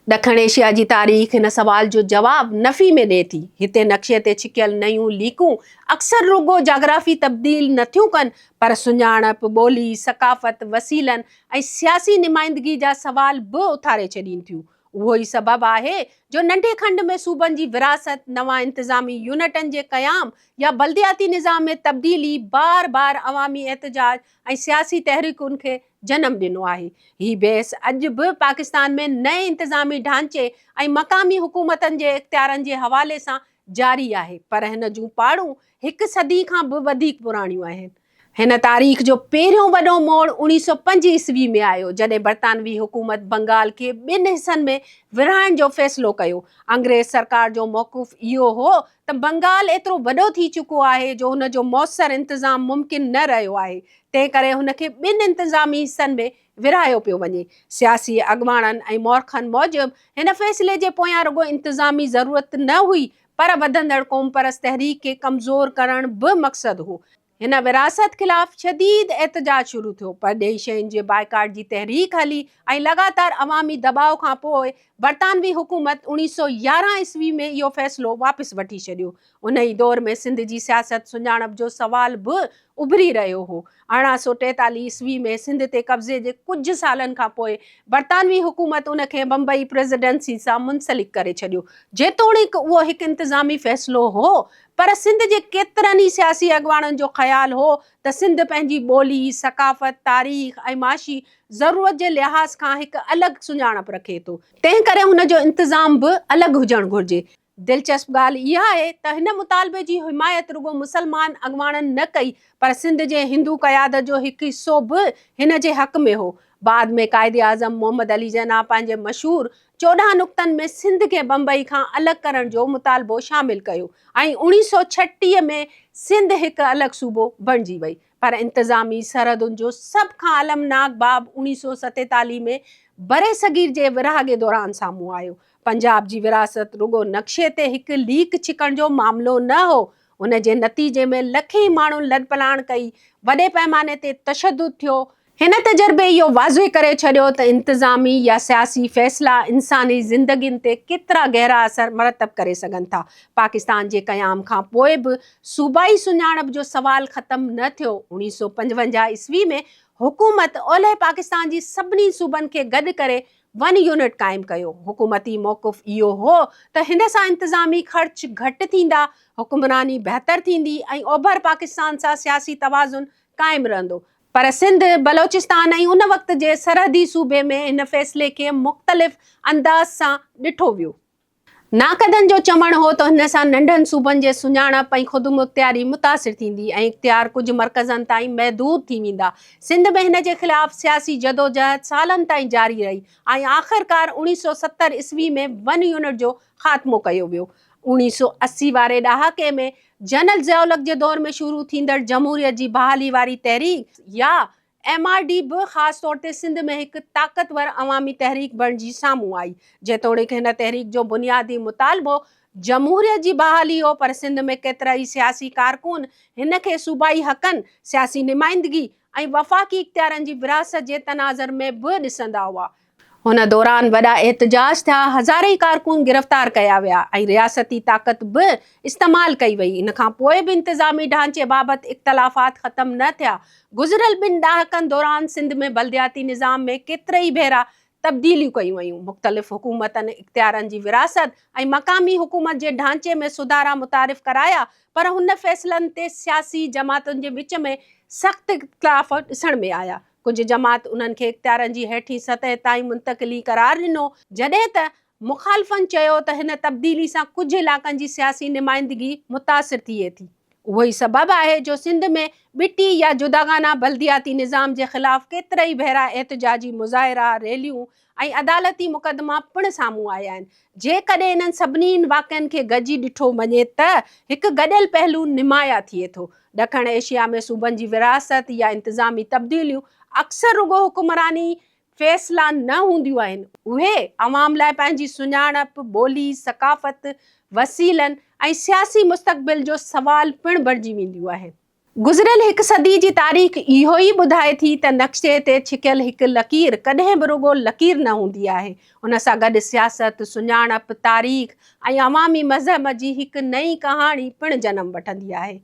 ॾखण एशिया जी तारीख़ हिन सवाल जो जवाब नफ़ी में ॾिए थी। हिते नक्शे ते छिकियल नयूं लीकूं अक्सर रुगो जाग्राफ़ी तब्दील नथियूं कनि, पर सुञाणप, ॿोली, सक़ाफ़त, वसीलनि ऐं सियासी नुमाइंदगी जा सवाल बि उथारे छॾीनि थियूं। उहो ई सबबु आहे जो नंढे खंड में सूबनि जी विरासत, नवां इंतिज़ामी यूनिटनि जे क़याम या बल्दियाती निज़ाम में तब्दीली बार बार अवामी एहतजाज ऐं सियासी तहरीकुनि खे जनम ॾिनो आहे। ही बहस अॼु बि पाकिस्तान में नए इंतिज़ामी ढांचे ऐं मक़ामी हुकूमतनि जे इख़्तियारनि जे हवाले सां जारी आहे, पर हिन जूं पाड़ूं हिकु सदी खां बि वधीक पुराणियूं आहिनि। हिन तारीख़ जो पहिरियों वॾो मोड़ 1905 ईस्वी में आयो, जॾहिं बरतानवी हुकूमत बंगाल खे ॿिनि हिसनि में विरहाइण जो फ़ैसिलो कयो। अंग्रेज़ सरकार जो मौक़िफ़ इहो हो त बंगाल एतिरो वॾो थी चुको आहे जो हुन जो मौसर इंतिज़ाम मुमकिन न रहियो आहे, तंहिं करे हुनखे ॿिनि इंतिज़ामी हिसनि में विरहायो पियो वञे। सियासी अॻवाननि ऐं मौरखनि मूजिबि हिन फ़ैसिले जे पोयां रुगो इंतिज़ामी ज़रूरत न हुई, पर वधंदड़ क़ौम परस्त तहरीक खे कमज़ोर करण बि मक़सदु हो। हिन विरासत ख़िलाफ़ शदीद एहतजाज शुरू थियो, परॾेही शयुनि जे बाइकाट जी तहरीक हली ऐं लगातार अवामी दबाव खां पोइ बरतानवी हुकूमत 1911 ईस्वी में इहो फ़ैसिलो वापसि वठी छॾियो। उन ई दौर में सिंध जी सियासत सुञाणप जो सवाल बि उभरी रहियो हो। 1843 ईस्वी में सिंध ते कब्ज़े जे कुझु सालनि खां पोइ बरतानवी हुकूमत उनखे बम्बई प्रेसिडेंसी सां मुंसलिक करे छॾियो। जेतोणीकि उहो हिकु इंतिज़ामी फ़ैसिलो हो, पर सिंध जे केतिरनि ई सियासी अॻवाननि जो ख़्यालु हो त सिंध पंहिंजी ॿोली, सक़ाफ़त, तारीख़ ऐं माशी ज़रूरत जे लिहाज़ खां हिकु अलॻि सुञाणप रखे थो, तंहिं करे हुन जो इंतिज़ाम बि अलॻि हुजणु घुरिजे। दिलचस्प ॻाल्हि इहा आहे त हिन मुतालबे जी हिमायत रुगो मुसलमान अॻवाननि न कई, पर सिंध जे हिंदू क़यादत जो हिकु हिसो बि हिन जे हक़ में हो। बाद में कायदे आज़म मोहम्मद अली जना पंहिंजे मशहूर 14 नुक़्तनि में सिंध खे बम्बई खां अलॻि करण जो मुतालबो शामिल कयो ऐं 1936 में सिंध हिकु अलॻि सूबो बणिजी वई। पर इंतिज़ामी सरहदुनि जो सभ खां अलमनाक बाब 1947 में बरे सगीर जे विरहाङे दौरान साम्हूं आयो। पंजाब जी विरासत रुगो नक्शे ते हिकु लीक छिकण जो मामिलो न हो, उन जे नतीजे में लखे माण्हुनि लॾपलाण कई, वॾे पैमाने ते तशदुद थियो। हिन तजर्बे इहो वाज़े करे छॾियो त इंतिज़ामी या सियासी फ़ैसिला इंसानी ज़िंदगियुनि ते केतिरा गहरा असर मरतब करे सघनि था। पाकिस्तान जे क़याम खां पोइ बि सूबाई सुञाणप जो सवाल ख़त्म न थियो। 1955 ईस्वी में हुकूमत ओलह पाकिस्तान जी सभिनी सूबनि खे गॾु करे वन यूनिट क़ाइमु कयो। हुकूमती मौक़िफ़ इहो हो त हिन सां इंतिज़ामी ख़र्च घटि थींदा, हुक्मरानी बहितर थींदी ऐं ओभर पाकिस्तान सां सियासी तवाज़ुन क़ाइमु रहंदो। पर सिंध, बलोचिस्तान ऐं उन वक़्त जे सरहदी सूबे में हिन फ़ैसिले खे मुख़्तलिफ़ अंदाज़ सां ॾिठो वियो। नाक़दनि जो चवणु हो त हिन सां नंढनि सूबनि जे सुञाणप ऐं ख़ुदमुख़्तियारी मुतासिर थींदी ऐं इख़्तियार कुझु मर्कज़नि ताईं महदूद थी वेंदा। सिंध में हिन जे ख़िलाफ़ सियासी जदोजहद सालनि ताईं जारी रही ऐं आख़िरकार 1970 ईस्वी में वन यूनिट जो ख़ात्मो कयो वियो। 1980 वारे ॾहाके में जनरल ज़ियाउल हक़ जे दौर में शुरू थींदड़ जमहूरियत जी बहाली वारी तहरीक या MRD बि ख़ासि तौर ते सिंध में हिकु ताक़तवर अवामी तहरीक बणिजी साम्हूं आई। जेतोणीकि हिन तहरीक जो बुनियादी मुतालबो जमहूरियत जी बहाली हो, पर सिंध में केतिरा ई सियासी कारकुन हिन खे सूबाई हक़नि, सियासी नुमाइंदगी ऐं वफ़ाक़ी इख़्तियारनि जी विरासत जे तनाज़ुर में बि ॾिसंदा हुआ। हुन दौरान वॾा एहतजाज थिया, हज़ारे ई कारकुन गिरफ़्तार कया विया ऐं रियासती ताक़त बि इस्तेमालु कई वई। इन खां पोइ बि इंतिज़ामी ढांचे बाबति इख़्तिलाफ़ात ख़त्म न थिया। गुज़िरियल 2 ॾहाकनि दौरान सिंध में बल्दियाती निज़ाम में केतिरे ई भेरा तब्दीलियूं कयूं वयूं। मुख़्तलिफ़ हुकूमतनि इख़्तियारनि जी विरासत ऐं मक़ामी हुकूमत जे ढांचे में सुधारा मुतारिफ़ कराया, पर हुन फ़ैसिलनि ते सियासी जमातुनि जे विच में सख़्त इख़्तिलाफ़ ॾिसण में आया। कुझु जमात उन्हनि खे इख़्तियारनि जी हेठी सतह ताईं मुंतक़िली करार ॾिनो, जॾहिं त मुख़ालिफ़नि चयो त हिन तब्दीली सां कुझु इलाइक़नि जी सियासी नुमाइंदगी मुतासिर थिए थी। उहो ई सबबु आहे जो सिंध में ॿिटी या जुदागाना बल्दियाती निज़ाम जे ख़िलाफ़ केतिरा ई भेरा एहतजाजी मुज़ाहिरा, रैलियूं ऐं अदालती मुक़दमा पिणु साम्हूं आया आहिनि। जेकॾहिं इन्हनि सभिनी वाक़िअनि खे गॾिजी ॾिठो वञे त हिकु गॾियल पहलू निमाया थिए थो। ॾखण एशिया में सूबनि जी विरासत या इंतिज़ामी तब्दीलियूं अक्सर रुगो हुक्मरानी फ़ैसिला न हूंदियूं आहिनि, उहे अवाम लाइ पंहिंजी सुञाणप, ॿोली, सक़ाफ़त, वसीलनि ऐं सियासी मुस्तक़बिल जो सवाल पिणु बणिजी वेंदियूं आहिनि। गुज़िरियल हिकु सदी जी तारीख़ इहो ई ॿुधाए थी त नक्शे ते छिकियल हिकु लकीर कॾहिं बि रुॻो लकीर न हूंदी आहे। उन सां गॾु सियासत, सुञाणप, तारीख़ ऐं अवामी मज़हब जी हिकु नई कहाणी पिणु जनमु वठंदी आहे।